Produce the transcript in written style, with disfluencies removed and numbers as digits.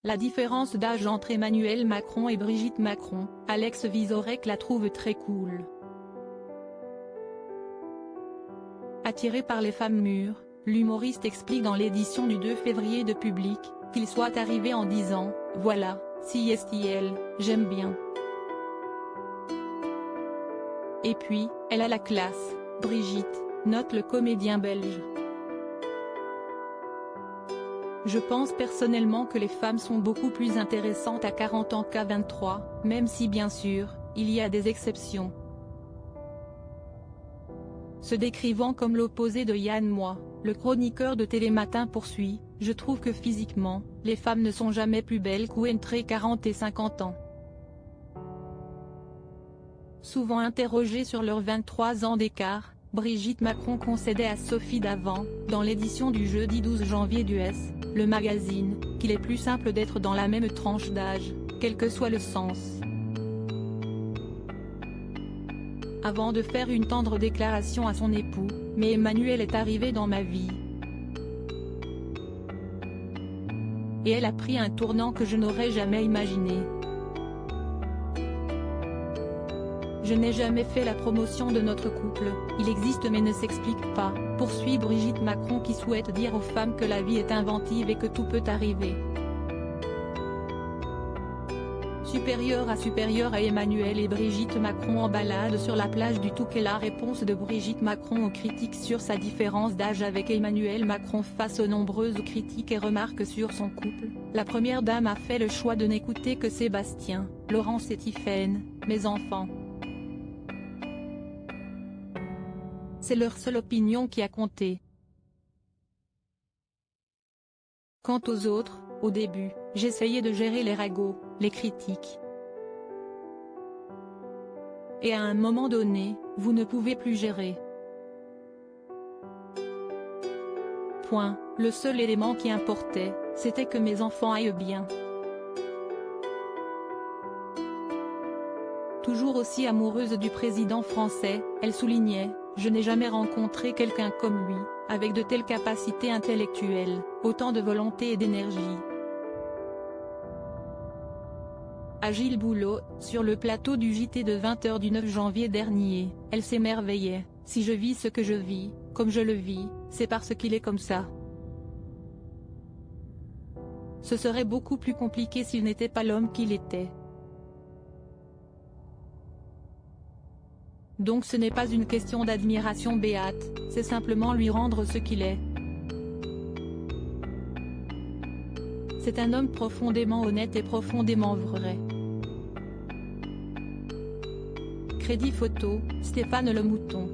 La différence d'âge entre Emmanuel Macron et Brigitte Macron, Alex Vizorek la trouve très cool. Attiré par les femmes mûres, l'humoriste explique dans l'édition du 2 février de Public, qu'il soit arrivé en disant « Voilà, si STL, j'aime bien ». Et puis, elle a la classe, Brigitte, note le comédien belge. Je pense personnellement que les femmes sont beaucoup plus intéressantes à 40 ans qu'à 23, même si bien sûr, il y a des exceptions. Se décrivant comme l'opposé de Yann Moix, le chroniqueur de Télématin poursuit, je trouve que physiquement, les femmes ne sont jamais plus belles qu'entre 40 et 50 ans. Souvent interrogée sur leurs 23 ans d'écart, Brigitte Macron concédait à Sophie Davant, dans l'édition du jeudi 12 janvier du S, le magazine, qu'il est plus simple d'être dans la même tranche d'âge, quel que soit le sens. Avant de faire une tendre déclaration à son époux, mais Emmanuel est arrivé dans ma vie. Et elle a pris un tournant que je n'aurais jamais imaginé. Je n'ai jamais fait la promotion de notre couple, il existe mais ne s'explique pas, poursuit Brigitte Macron qui souhaite dire aux femmes que la vie est inventive et que tout peut arriver. Supérieur à Emmanuel et Brigitte Macron en balade sur la plage du Touquet. La réponse de Brigitte Macron aux critiques sur sa différence d'âge avec Emmanuel Macron face aux nombreuses critiques et remarques sur son couple, la première dame a fait le choix de n'écouter que Sébastien, Laurence et Tiphaine, mes enfants. C'est leur seule opinion qui a compté. Quant aux autres, au début, j'essayais de gérer les ragots, les critiques. Et à un moment donné, vous ne pouvez plus gérer. Point. Le seul élément qui importait, c'était que mes enfants aillent bien. Toujours aussi amoureuse du président français, elle soulignait, je n'ai jamais rencontré quelqu'un comme lui, avec de telles capacités intellectuelles, autant de volonté et d'énergie. À Gilles Boulot, sur le plateau du JT de 20h du 9 janvier dernier, elle s'émerveillait, si je vis ce que je vis, comme je le vis, c'est parce qu'il est comme ça. Ce serait beaucoup plus compliqué s'il n'était pas l'homme qu'il était. Donc ce n'est pas une question d'admiration béate, c'est simplement lui rendre ce qu'il est. C'est un homme profondément honnête et profondément vrai. Crédit photo, Stéphane Le Mouton.